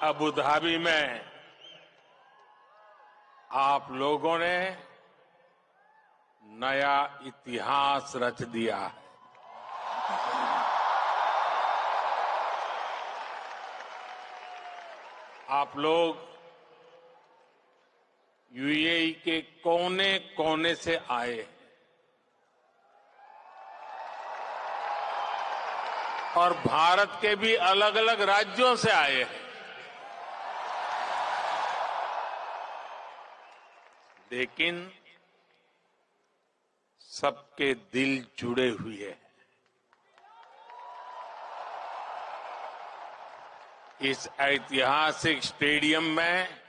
Abu Dhabi में आप लोगों ने नया इतिहास रच दिया है। आप लोग यूएई के कोने कोने से आए हैं और भारत के भी अलग अलग राज्यों से आए हैं। लेकिन सबके दिल जुड़े हुए हैं। इस ऐतिहासिक स्टेडियम में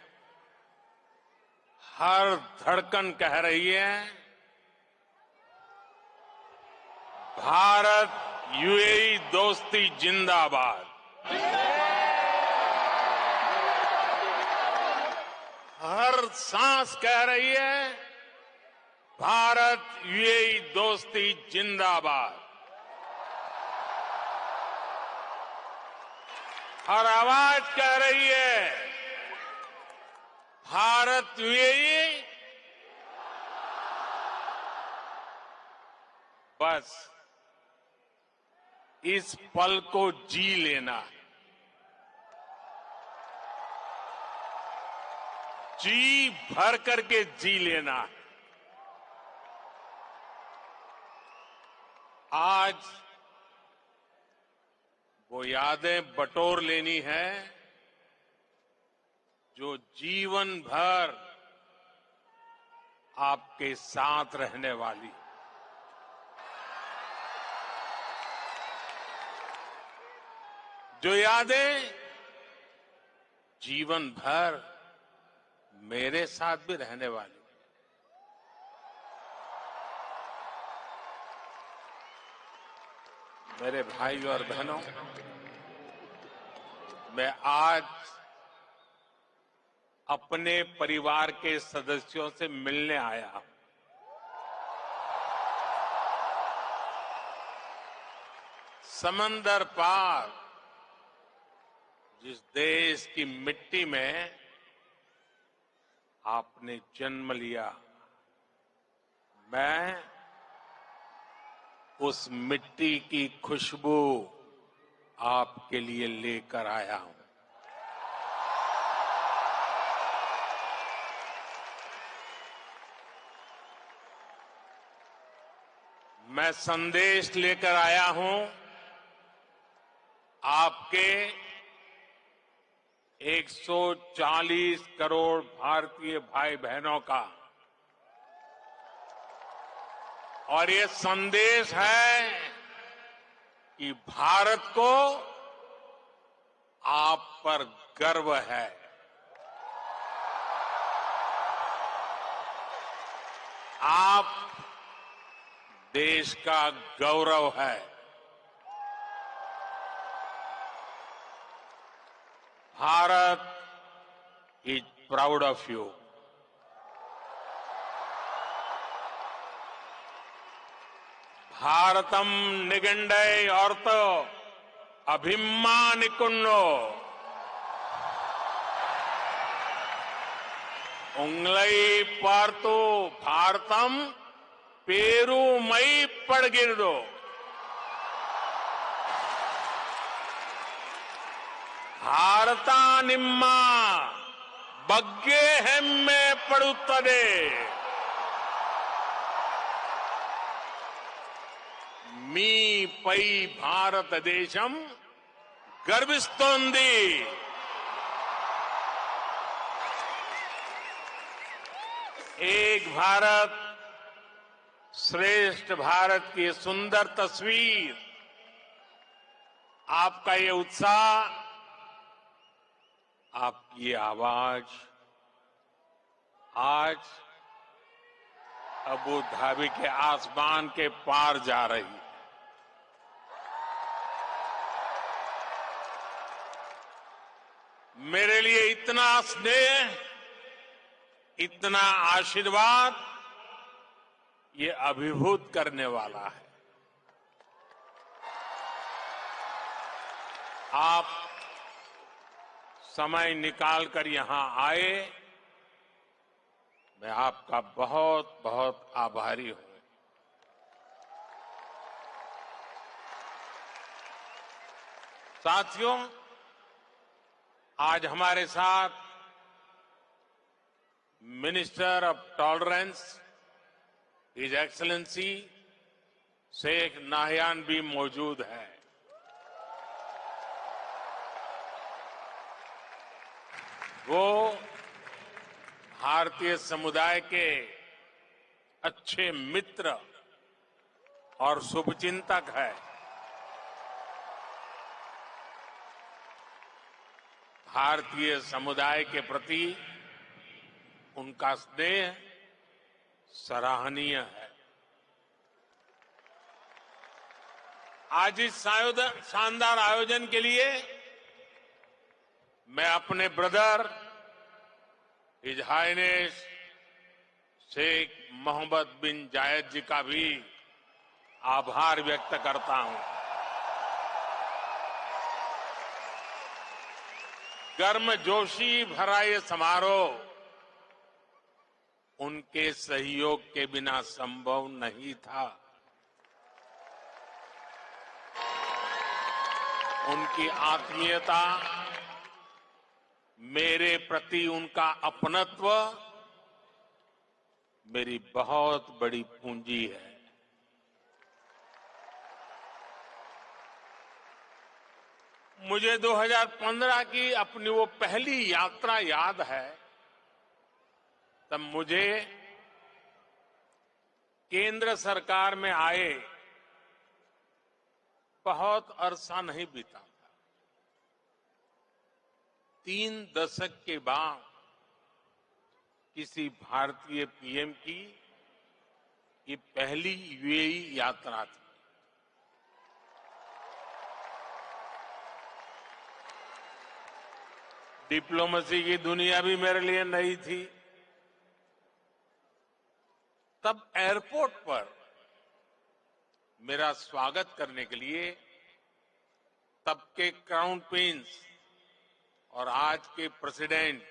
हर धड़कन कह रही है, भारत यूएई दोस्ती जिंदाबाद। हर सांस कह रही है, भारत यूएई दोस्ती जिंदाबाद। हर आवाज कह रही है, भारत यूएई। बस इस पल को जी लेना है, जी भर करके जी लेना है। आज वो यादें बटोर लेनी है जो जीवन भर आपके साथ रहने वाली। जो यादें जीवन भर मेरे साथ भी रहने वाली। मेरे भाई और बहनों, मैं आज अपने परिवार के सदस्यों से मिलने आया हूं। समंदर पार जिस देश की मिट्टी में आपने जन्म लिया, मैं उस मिट्टी की खुशबू आपके लिए लेकर आया हूं। मैं संदेश लेकर आया हूं आपके 140 करोड़ भारतीय भाई बहनों का। और ये संदेश है कि भारत को आप पर गर्व है। आप देश का गौरव है। Bharat is proud of you. भारतम निगंडय अर्थ अभिमानिकुन्नो उंगलई पार्तो भारतम पेरुमई पड़गिरदो। भारता निम्मा बग्गे हेम्मे पड़ुत्तदे। मी पै भारत देशम गर्विस्तोंदी। एक भारत श्रेष्ठ भारत की सुंदर तस्वीर, आपका ये उत्साह, आपकी ये आवाज आज अबू धाबी के आसमान के पार जा रही है। मेरे लिए इतना स्नेह, इतना आशीर्वाद, ये अभिभूत करने वाला है। आप समय निकालकर यहां आए, मैं आपका बहुत बहुत आभारी हूं। साथियों, आज हमारे साथ minister of tolerance his excellency Sheikh Nahyan भी मौजूद है। वो भारतीय समुदाय के अच्छे मित्र और शुभचिंतक है। भारतीय समुदाय के प्रति उनका स्नेह सराहनीय है। आज इस शानदार आयोजन के लिए मैं अपने brother his highness Sheikh Mohammed bin Zayed ji का भी आभार व्यक्त करता हूं। गर्मजोशी भरा ये समारोह उनके सहयोग के बिना संभव नहीं था। उनकी आत्मीयता, मेरे प्रति उनका अपनत्व मेरी बहुत बड़ी पूंजी है। मुझे 2015 की अपनी वो पहली यात्रा याद है। तब मुझे केंद्र सरकार में आए बहुत अरसा नहीं बीता था। 3 दशक के बाद किसी भारतीय पीएम की ये पहली यूएई यात्रा थी। डिप्लोमेसी की दुनिया भी मेरे लिए नई थी। तब एयरपोर्ट पर मेरा स्वागत करने के लिए तब के क्राउन प्रिंस और आज के प्रेसिडेंट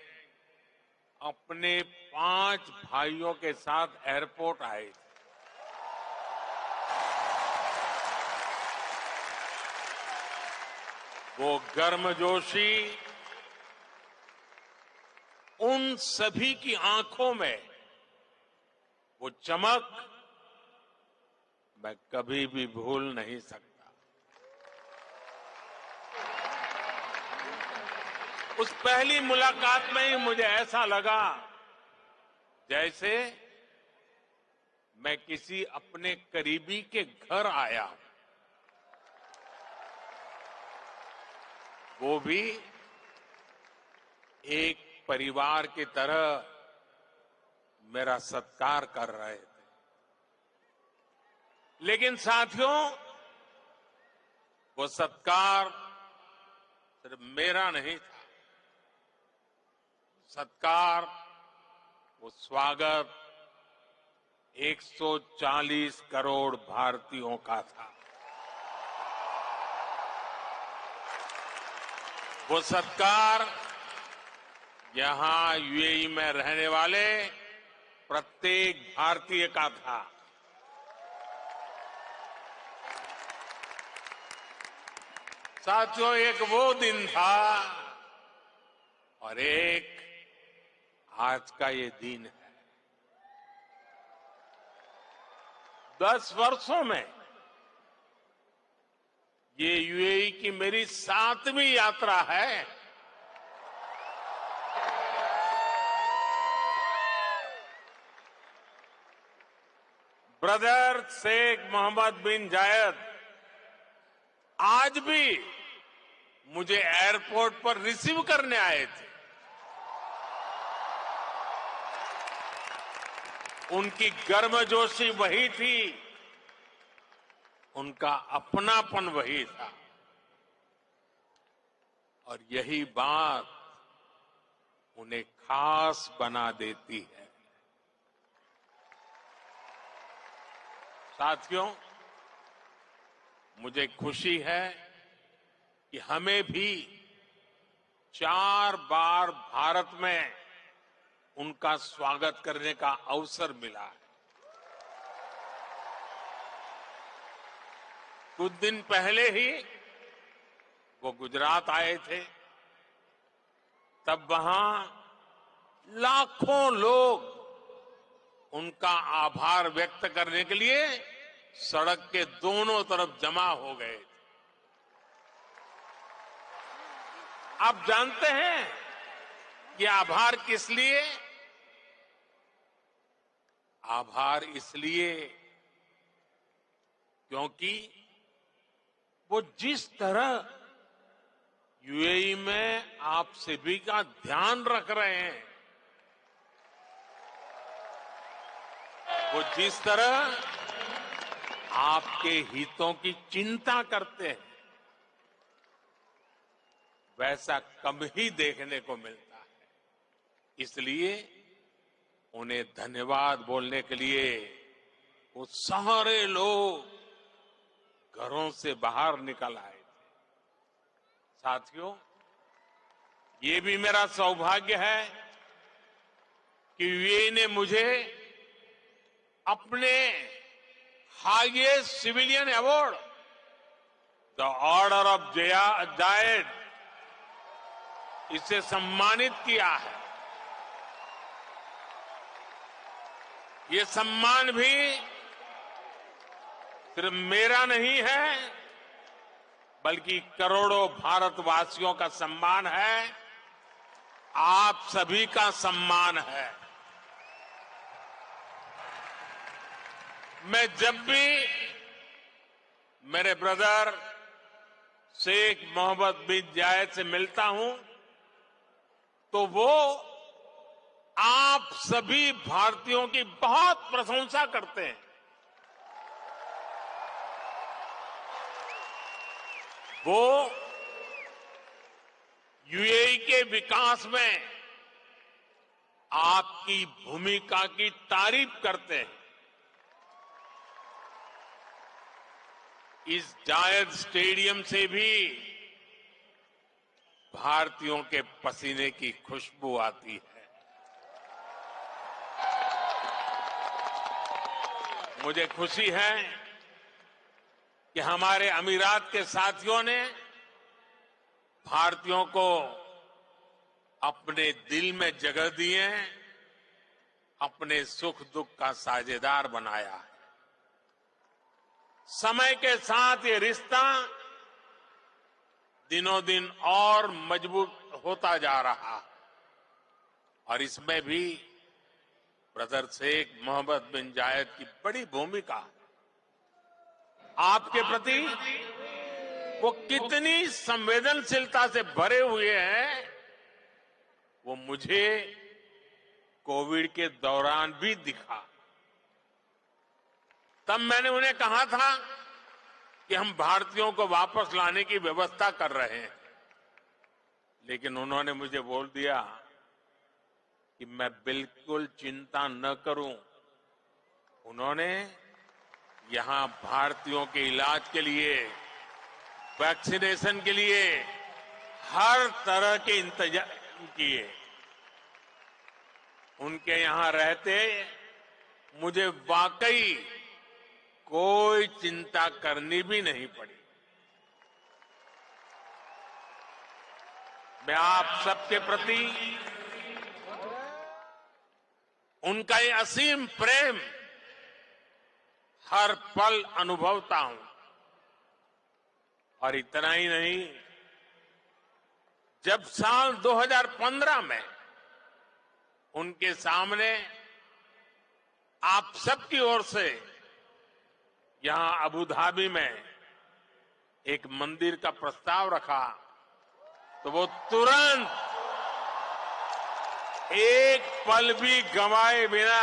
अपने 5 भाइयों के साथ एयरपोर्ट आए थे। वो गर्मजोशी उन सभी की आंखों में वो चमक मैं कभी भी भूल नहीं सकता। उस पहली मुलाकात में ही मुझे ऐसा लगा जैसे मैं किसी अपने करीबी के घर आया हूं, वो भी एक परिवार की तरह मेरा सत्कार कर रहे थे। लेकिन साथियों, वो सत्कार सिर्फ मेरा नहीं था। सत्कार, वो स्वागत 140 करोड़ भारतीयों का था। वो सत्कार यहां यूएई में रहने वाले प्रत्येक भारतीय का था। साथियों, एक वो दिन था और एक आज का ये दिन है। 10 वर्षों में ये यूएई की मेरी 7वीं यात्रा है। ब्रदर शेख मोहम्मद बिन जायद आज भी मुझे एयरपोर्ट पर रिसीव करने आए थे। उनकी गर्मजोशी वही थी, उनका अपनापन वही था। और यही बात उन्हें खास बना देती है। साथियों, मुझे खुशी है कि हमें भी 4 बार भारत में उनका स्वागत करने का अवसर मिला है। कुछ दिन पहले ही वो गुजरात आए थे, तब वहां लाखों लोग उनका आभार व्यक्त करने के लिए सड़क के दोनों तरफ जमा हो गए। आप जानते हैं कि आभार किस लिए? आभार इसलिए क्योंकि वो जिस तरह यूएई में आप सभी का ध्यान रख रहे हैं, वो जिस तरह आपके हितों की चिंता करते हैं, वैसा कम ही देखने को मिलता है। इसलिए उन्हें धन्यवाद बोलने के लिए वो सारे लोग घरों से बाहर निकल आए थे। साथियों, ये भी मेरा सौभाग्य है कि यूएई ने मुझे अपने highest civilian award the order of Zayed इसे सम्मानित किया है। ये सम्मान भी सिर्फ मेरा नहीं है, बल्कि करोड़ों भारतवासियों का सम्मान है, आप सभी का सम्मान है। मैं जब भी मेरे ब्रदर शेख मोहम्मद बिन जायद से मिलता हूं, तो वो आप सभी भारतीयों की बहुत प्रशंसा करते हैं। वो यूएई के विकास में आपकी भूमिका की तारीफ करते हैं। इस जायद स्टेडियम से भी भारतीयों के पसीने की खुशबू आती है। मुझे खुशी है कि हमारे अमीरात के साथियों ने भारतीयों को अपने दिल में जगह दी है, अपने सुख दुख का साझेदार बनाया है। समय के साथ ये रिश्ता दिनों दिन और मजबूत होता जा रहा है, और इसमें भी ब्रदर शेख मोहम्मद बिन जायद की बड़ी भूमिका है। आपके प्रति वो कितनी संवेदनशीलता से भरे हुए हैं, वो मुझे कोविड के दौरान भी दिखा। तब मैंने उन्हें कहा था कि हम भारतीयों को वापस लाने की व्यवस्था कर रहे हैं, लेकिन उन्होंने मुझे बोल दिया कि मैं बिल्कुल चिंता न करूं। उन्होंने यहां भारतीयों के इलाज के लिए, वैक्सीनेशन के लिए हर तरह के इंतजाम किए। उनके यहां रहते मुझे वाकई कोई चिंता करनी भी नहीं पड़ी। मैं आप सबके प्रति उनका ये असीम प्रेम हर पल अनुभवता हूं। और इतना ही नहीं, जब साल 2015 में उनके सामने आप सबकी ओर से यहां अबू धाबी में एक मंदिर का प्रस्ताव रखा, तो वो तुरंत एक पल भी गंवाए बिना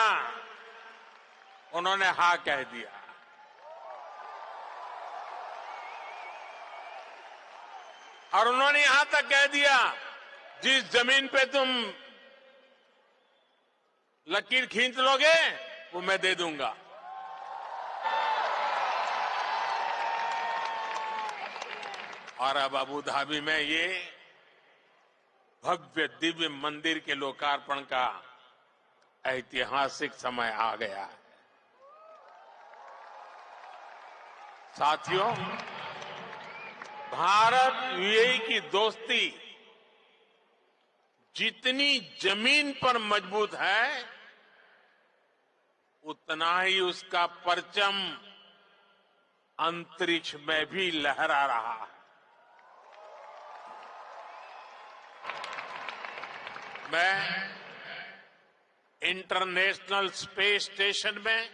उन्होंने हाँ कह दिया। और उन्होंने यहां तक कह दिया, जिस जमीन पे तुम लकीर खींच लोगे वो मैं दे दूंगा। और अब अबू धाबी में ये भव्य दिव्य मंदिर के लोकार्पण का ऐतिहासिक समय आ गया है। साथियों, भारत यूएई की दोस्ती जितनी जमीन पर मजबूत है, उतना ही उसका परचम अंतरिक्ष में भी लहरा रहा है। मैं इंटरनेशनल स्पेस स्टेशन में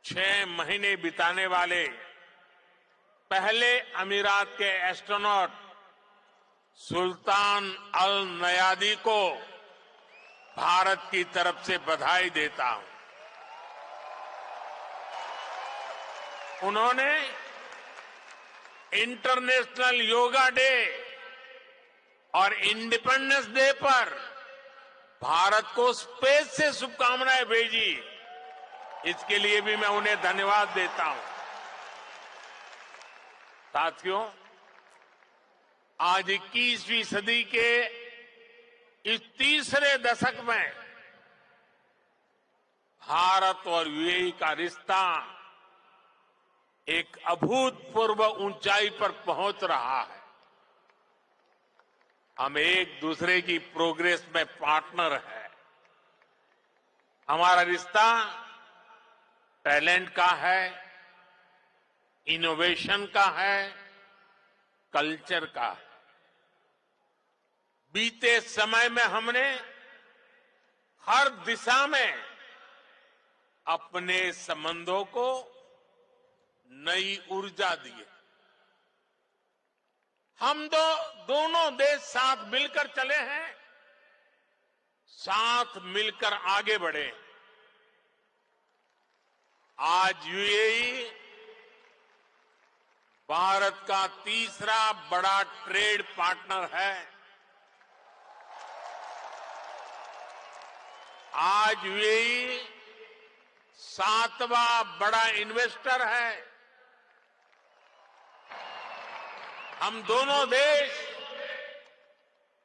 6 महीने बिताने वाले पहले अमीरात के एस्ट्रोनॉट सुल्तान अल नयादी को भारत की तरफ से बधाई देता हूं। उन्होंने इंटरनेशनल योगा डे और इंडिपेंडेंस डे पर भारत को स्पेस से शुभकामनाएं भेजी। इसके लिए भी मैं उन्हें धन्यवाद देता हूं। साथियों, आज 21वीं सदी के इस तीसरे दशक में भारत और यूएई का रिश्ता एक अभूतपूर्व ऊंचाई पर पहुंच रहा है। हम एक दूसरे की प्रोग्रेस में पार्टनर हैं। हमारा रिश्ता टैलेंट का है, इनोवेशन का है, कल्चर का है। बीते समय में हमने हर दिशा में अपने संबंधों को नई ऊर्जा दी है। हम दोनों देश साथ मिलकर चले हैं, साथ मिलकर आगे बढ़े। आज यूएई भारत का तीसरा बड़ा ट्रेड पार्टनर है। आज यूएई 7वां बड़ा इन्वेस्टर है। हम दोनों देश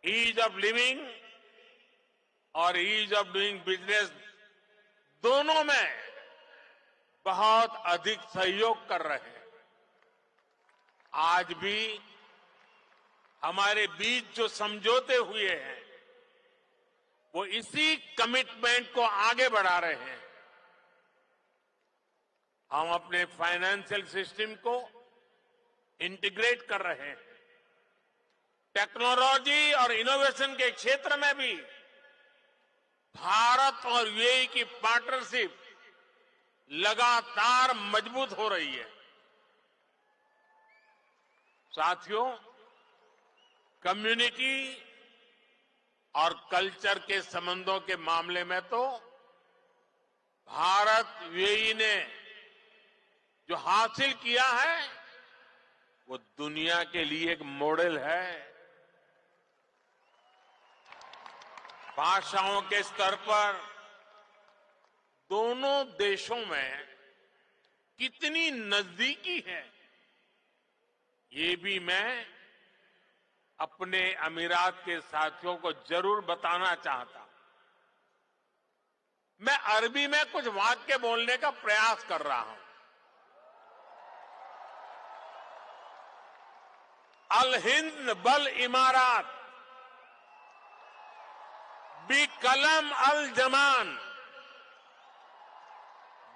ईज ऑफ लिविंग और ईज ऑफ डूइंग बिजनेस दोनों में बहुत अधिक सहयोग कर रहे हैं। आज भी हमारे बीच जो समझौते हुए हैं, वो इसी कमिटमेंट को आगे बढ़ा रहे हैं। हम अपने फाइनेंशियल सिस्टम को इंटीग्रेट कर रहे हैं। टेक्नोलॉजी और इनोवेशन के क्षेत्र में भी भारत और यूएई की पार्टनरशिप लगातार मजबूत हो रही है। साथियों, कम्युनिटी और कल्चर के संबंधों के मामले में तो भारत यूएई ने जो हासिल किया है, वो दुनिया के लिए एक मॉडल है। भाषाओं के स्तर पर दोनों देशों में कितनी नजदीकी है, ये भी मैं अपने अमीरात के साथियों को जरूर बताना चाहता हूं। मैं अरबी में कुछ वाक्य बोलने का प्रयास कर रहा हूं। अल हिंद बल इमारात बी कलम अल जमान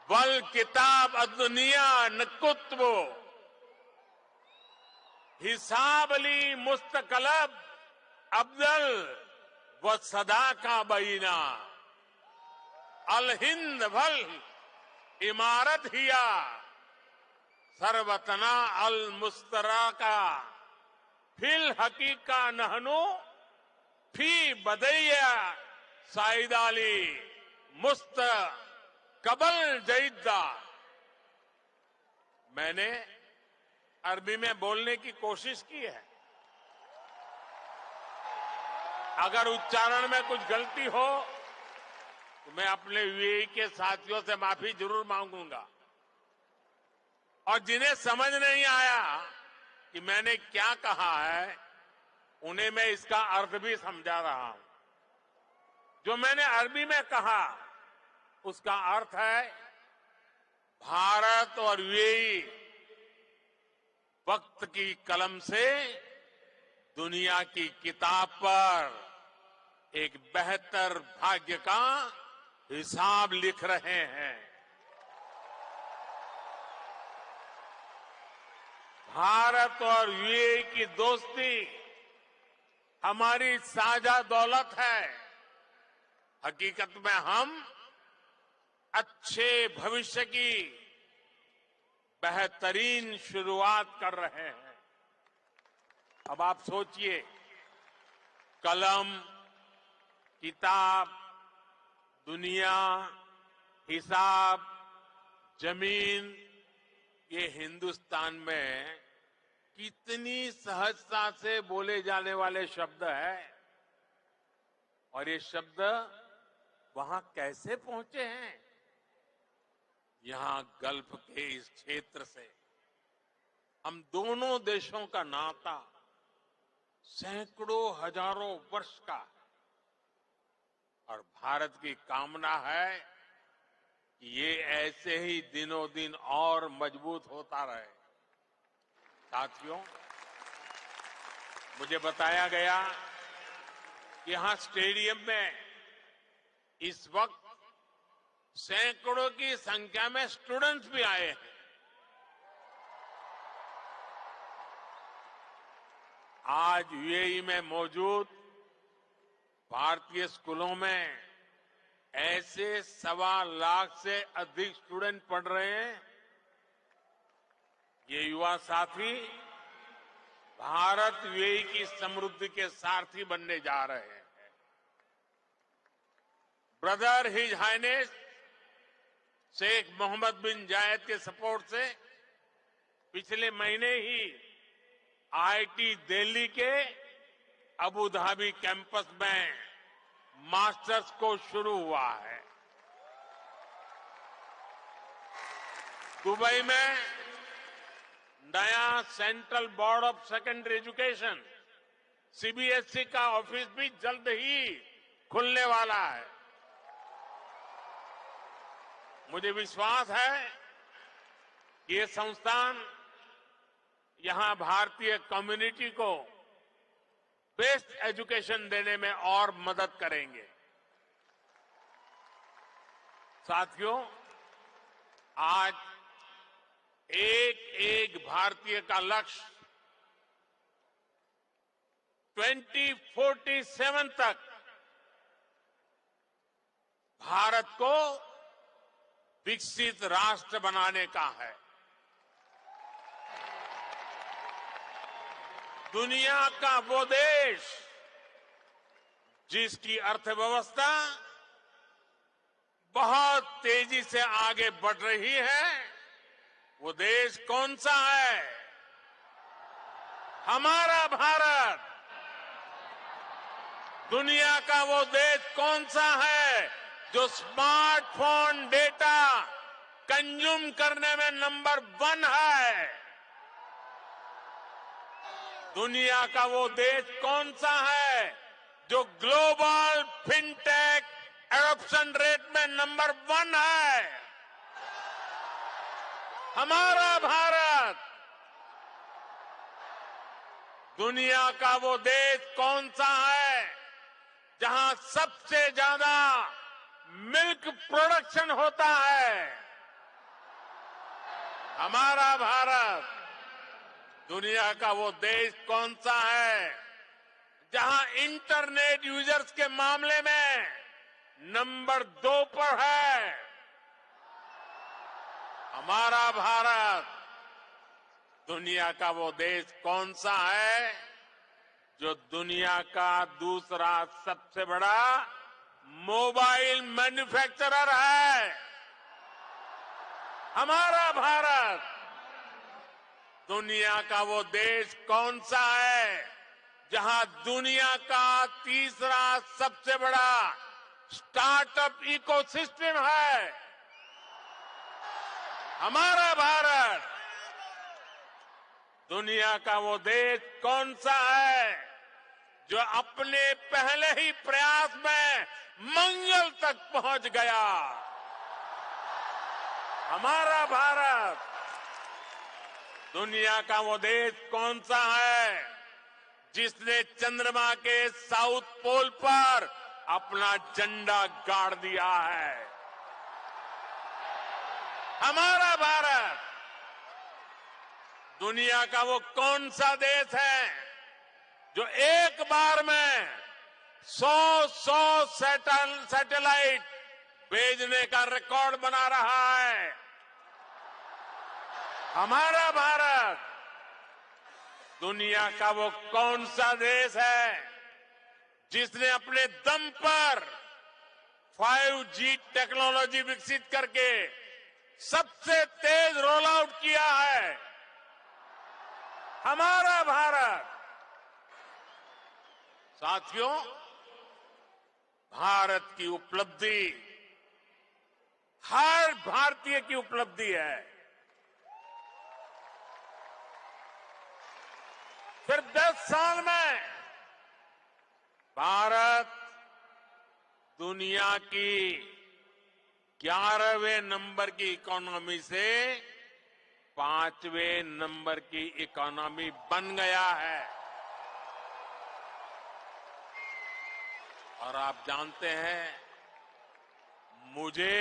बल किताब अदुनिया नकुत्बो हिसाब अली मुस्तकलब अब्दल व सदा का बीना अल हिंद भल इमारत हिया सरवतना अल मुस्तरा का फिल हकीका नहनो फी बदैया साइदाली मुस्त कबल जईदा। मैंने अरबी में बोलने की कोशिश की है। अगर उच्चारण में कुछ गलती हो तो मैं अपने यूएई के साथियों से माफी जरूर मांगूंगा। और जिन्हें समझ नहीं आया कि मैंने क्या कहा है, उन्हें मैं इसका अर्थ भी समझा रहा हूं। जो मैंने अरबी में कहा उसका अर्थ है भारत और यूएई वक्त की कलम से दुनिया की किताब पर एक बेहतर भाग्य का हिसाब लिख रहे हैं। भारत और यूएई की दोस्ती हमारी साझा दौलत है। हकीकत में हम अच्छे भविष्य की बेहतरीन शुरुआत कर रहे हैं। अब आप सोचिए, कलम, किताब, दुनिया, हिसाब, जमीन, ये हिंदुस्तान में कितनी सहजता से बोले जाने वाले शब्द हैं और ये शब्द वहां कैसे पहुंचे हैं? यहां गल्फ के इस क्षेत्र से हम दोनों देशों का नाता सैकड़ों हजारों वर्ष का है और भारत की कामना है कि ये ऐसे ही दिनों दिन और मजबूत होता रहे। साथियों, मुझे बताया गया कि यहां स्टेडियम में इस वक्त सैकड़ों की संख्या में स्टूडेंट्स भी आए हैं। आज यूएई में मौजूद भारतीय स्कूलों में ऐसे 1.25 लाख से अधिक स्टूडेंट पढ़ रहे हैं। ये युवा साथी भारत यूएई की समृद्धि के सारथी बनने जा रहे हैं। Brother his highness Sheikh Mohammed bin Zayed के सपोर्ट से पिछले महीने ही आईआईटी दिल्ली के अबू धाबी कैंपस में मास्टर्स कोर्स शुरू हुआ है। दुबई में नया central board of secondary education CBSE का ऑफिस भी जल्द ही खुलने वाला है। मुझे विश्वास है कि ये संस्थान यहां भारतीय कम्युनिटी को बेस्ट एजुकेशन देने में और मदद करेंगे। साथियों, आज एक एक भारतीय का लक्ष्य 2047 तक भारत को विकसित राष्ट्र बनाने का है। दुनिया का वो देश जिसकी अर्थव्यवस्था बहुत तेजी से आगे बढ़ रही है, वो देश कौन सा है? हमारा भारत। दुनिया का वो देश कौन सा है जो स्मार्टफोन डेटा कंज्यूम करने में नंबर 1 है? दुनिया का वो देश कौन सा है जो ग्लोबल फिनटेक एडॉप्शन रेट में नंबर 1 है? हमारा भारत। दुनिया का वो देश कौन सा है जहां सबसे ज्यादा मिल्क प्रोडक्शन होता है? हमारा भारत। दुनिया का वो देश कौन सा है जहां इंटरनेट यूजर्स के मामले में नंबर 2 पर है? हमारा भारत। दुनिया का वो देश कौन सा है जो दुनिया का दूसरा सबसे बड़ा मोबाइल मैन्युफैक्चरर है? हमारा भारत। दुनिया का वो देश कौन सा है जहां दुनिया का तीसरा सबसे बड़ा स्टार्टअप इकोसिस्टम है? हमारा भारत। दुनिया का वो देश कौन सा है जो अपने पहले ही प्रयास में मंगल तक पहुंच गया। हमारा भारत दुनिया का वो देश कौन सा है जिसने चंद्रमा के साउथ पोल पर अपना झंडा गाड़ दिया है? हमारा भारत दुनिया का वो कौन सा देश है जो एक बार में 100 सैटेलाइट भेजने का रिकॉर्ड बना रहा है? हमारा भारत दुनिया का वो कौन सा देश है जिसने अपने दम पर 5G टेक्नोलॉजी विकसित करके सबसे तेज रोल आउट किया है? हमारा भारत। साथियों, भारत की उपलब्धि हर भारतीय की उपलब्धि है। सिर्फ 10 साल में भारत दुनिया की 11वें नंबर की इकोनॉमी से 5वें नंबर की इकोनॉमी बन गया है। और आप जानते हैं, मुझे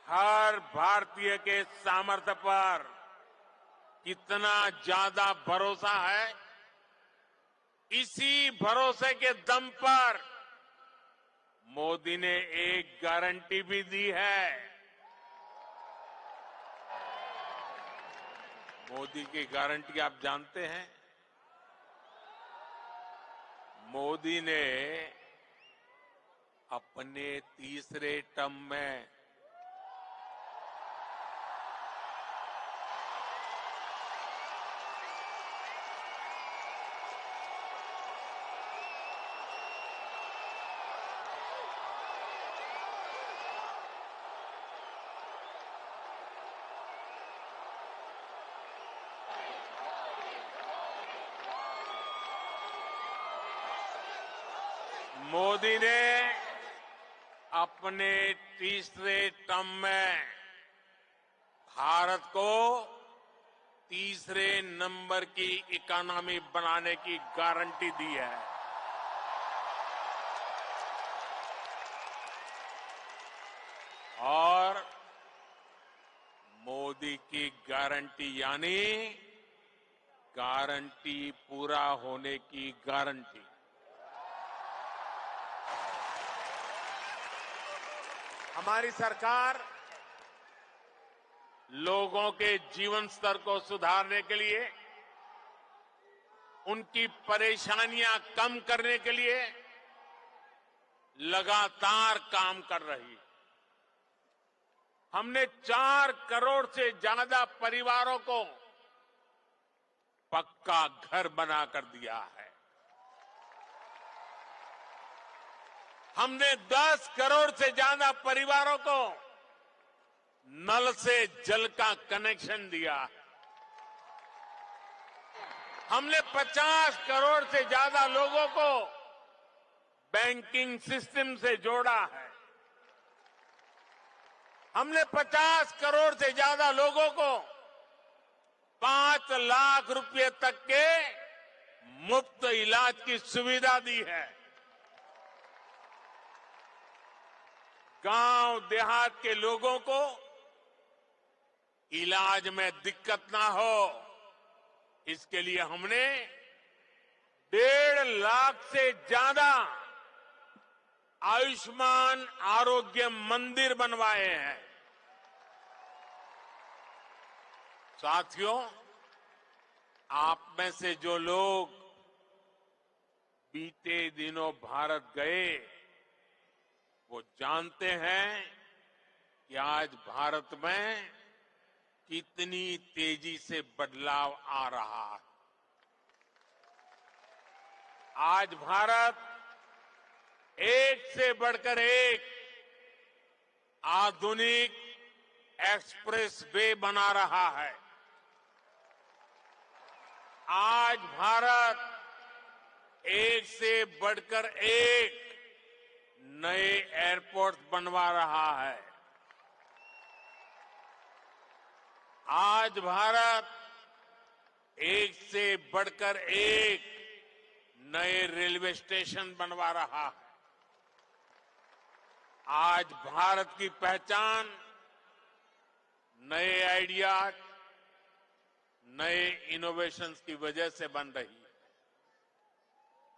हर भारतीय के सामर्थ्य पर कितना ज्यादा भरोसा है। इसी भरोसे के दम पर मोदी ने एक गारंटी भी दी है। मोदी की गारंटी आप जानते हैं? मोदी ने अपने तीसरे टर्म में मोदी ने अपने तीसरे टर्म में भारत को तीसरे नंबर की इकोनॉमी बनाने की गारंटी दी है। और मोदी की गारंटी यानी गारंटी पूरा होने की गारंटी। हमारी सरकार लोगों के जीवन स्तर को सुधारने के लिए, उनकी परेशानियां कम करने के लिए लगातार काम कर रही है। हमने 4 करोड़ से ज्यादा परिवारों को पक्का घर बनाकर दिया है। हमने 10 करोड़ से ज्यादा परिवारों को नल से जल का कनेक्शन दिया है। हमने 50 करोड़ से ज्यादा लोगों को बैंकिंग सिस्टम से जोड़ा है। हमने 50 करोड़ से ज्यादा लोगों को 5 लाख रुपए तक के मुफ्त इलाज की सुविधा दी है। गांव देहात के लोगों को इलाज में दिक्कत ना हो, इसके लिए हमने 1.5 लाख से ज्यादा आयुष्मान आरोग्य मंदिर बनवाए हैं। साथियों, आप में से जो लोग बीते दिनों भारत गए, वो जानते हैं कि आज भारत में कितनी तेजी से बदलाव आ रहा है। आज भारत एक से बढ़कर एक आधुनिक एक्सप्रेस वे बना रहा है। आज भारत एक से बढ़कर एक नए एयरपोर्ट बनवा रहा है। आज भारत एक से बढ़कर एक नए रेलवे स्टेशन बनवा रहा है। आज भारत की पहचान नए आइडियाज, नए इनोवेशंस की वजह से बन रही है।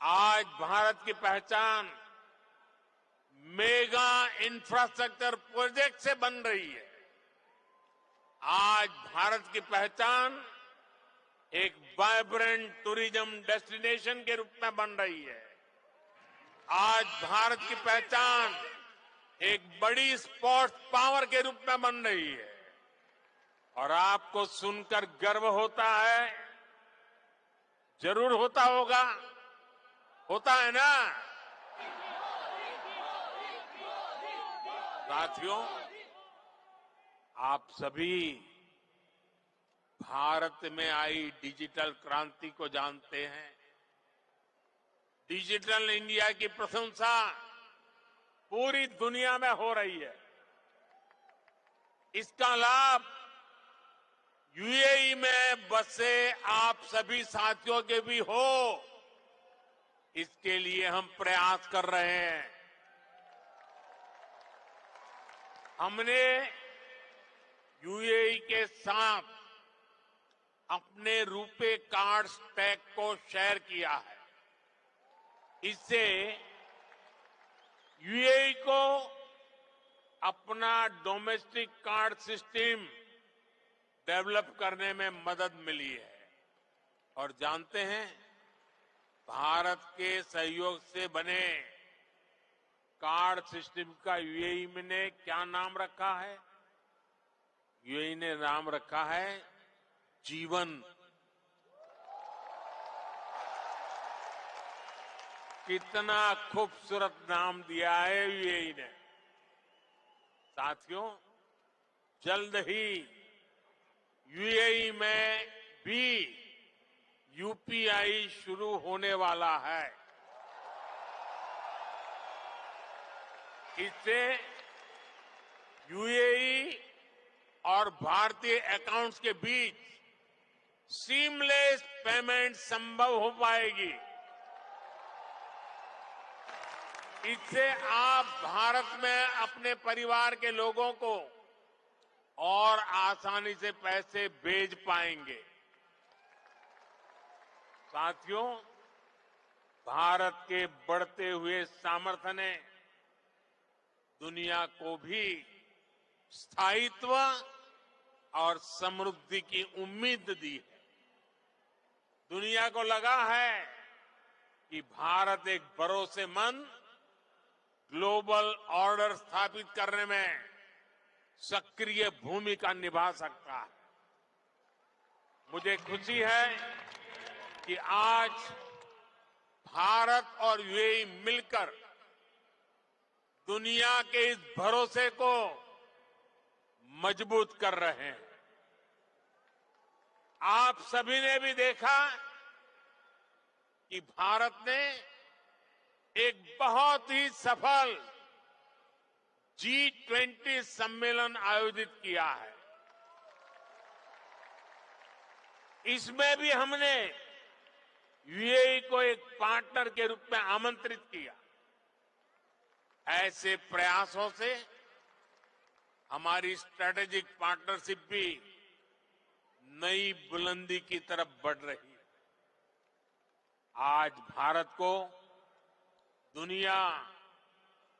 आज भारत की पहचान मेगा इंफ्रास्ट्रक्चर प्रोजेक्ट से बन रही है। आज भारत की पहचान एक वाइब्रेंट टूरिज्म डेस्टिनेशन के रूप में बन रही है। आज भारत की पहचान एक बड़ी स्पोर्ट्स पावर के रूप में बन रही है। और आपको सुनकर गर्व होता है, जरूर होता होगा, होता है ना साथियों? आप सभी भारत में आई डिजिटल क्रांति को जानते हैं। डिजिटल इंडिया की प्रशंसा पूरी दुनिया में हो रही है। इसका लाभ यूएई में बसे आप सभी साथियों के भी हो, इसके लिए हम प्रयास कर रहे हैं। हमने यूएई के साथ अपने रुपे कार्ड स्टैक को शेयर किया है। इससे यूएई को अपना डोमेस्टिक कार्ड सिस्टम डेवलप करने में मदद मिली है। और जानते हैं, भारत के सहयोग से बने कार्ड सिस्टम का यूएई ने क्या नाम रखा है? यूएई ने नाम रखा है जीवन। कितना खूबसूरत नाम दिया है यूएई ने। साथियों, जल्द ही यूएई में भी यूपीआई शुरू होने वाला है। इससे यूएई और भारतीय अकाउंट्स के बीच सीमलेस पेमेंट संभव हो पाएगी। इससे आप भारत में अपने परिवार के लोगों को और आसानी से पैसे भेज पाएंगे। साथियों, भारत के बढ़ते हुए सामर्थ्य ने दुनिया को भी स्थायित्व और समृद्धि की उम्मीद दी है। दुनिया को लगा है कि भारत एक भरोसेमंद ग्लोबल ऑर्डर स्थापित करने में सक्रिय भूमिका निभा सकता है। मुझे खुशी है कि आज भारत और यूएई मिलकर दुनिया के इस भरोसे को मजबूत कर रहे हैं। आप सभी ने भी देखा कि भारत ने एक बहुत ही सफल G20 सम्मेलन आयोजित किया है। इसमें भी हमने यूएई को एक पार्टनर के रूप में आमंत्रित किया। ऐसे प्रयासों से हमारी स्ट्रेटेजिक पार्टनरशिप भी नई बुलंदी की तरफ बढ़ रही है। आज भारत को दुनिया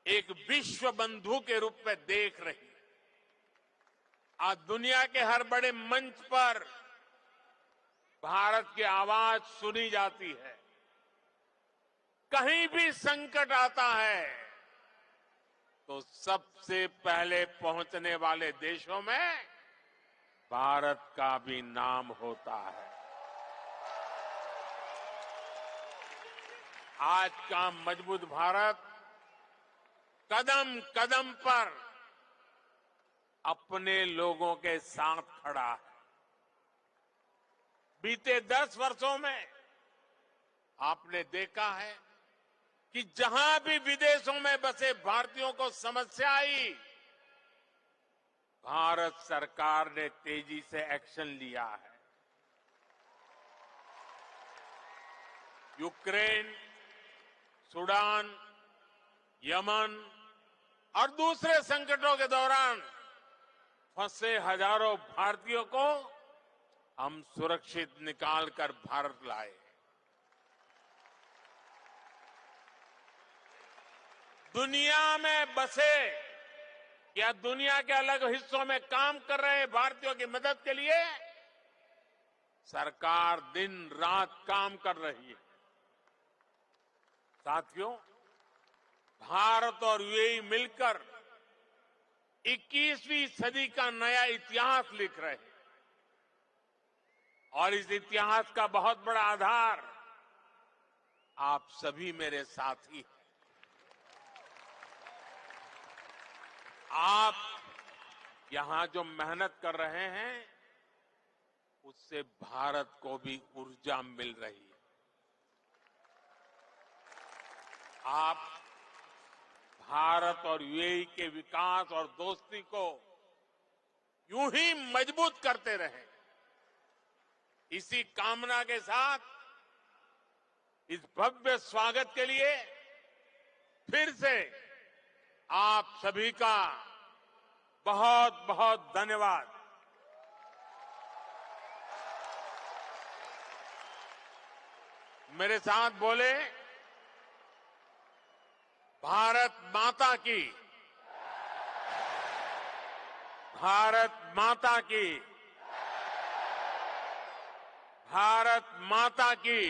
एक विश्व बंधु के रूप में देख रही है। आज दुनिया के हर बड़े मंच पर भारत की आवाज सुनी जाती है। कहीं भी संकट आता है तो सबसे पहले पहुंचने वाले देशों में भारत का भी नाम होता है। आज का मजबूत भारत कदम कदम पर अपने लोगों के साथ खड़ा है। बीते 10 वर्षों में आपने देखा है कि जहां भी विदेशों में बसे भारतीयों को समस्या आई, भारत सरकार ने तेजी से एक्शन लिया है। यूक्रेन, सूडान, यमन और दूसरे संकटों के दौरान फंसे हजारों भारतीयों को हम सुरक्षित निकालकर भारत लाए। दुनिया में बसे या दुनिया के अलग हिस्सों में काम कर रहे भारतीयों की मदद के लिए सरकार दिन रात काम कर रही है। साथियों, भारत और यूएई मिलकर 21वीं सदी का नया इतिहास लिख रहे हैं और इस इतिहास का बहुत बड़ा आधार आप सभी मेरे साथी हैं। आप यहां जो मेहनत कर रहे हैं उससे भारत को भी ऊर्जा मिल रही है। आप भारत और यूएई के विकास और दोस्ती को यूं ही मजबूत करते रहें, इसी कामना के साथ इस भव्य स्वागत के लिए फिर से आप सभी का बहुत बहुत धन्यवाद। मेरे साथ बोले, भारत माता की, भारत माता की, भारत माता की।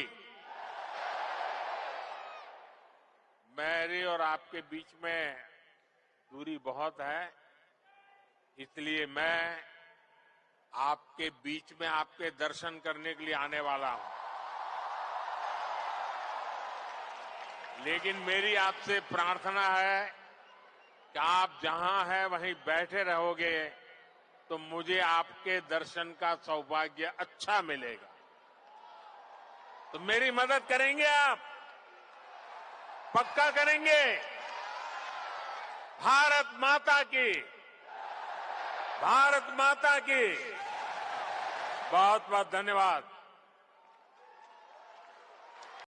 मेरी और आपके बीच में दूरी बहुत है, इसलिए मैं आपके बीच में आपके दर्शन करने के लिए आने वाला हूं। लेकिन मेरी आपसे प्रार्थना है कि आप जहां हैं वहीं बैठे रहोगे तो मुझे आपके दर्शन का सौभाग्य अच्छा मिलेगा। तो मेरी मदद करेंगे आप? पक्का करेंगे? भारत माता की, भारत माता की। बहुत बहुत धन्यवाद।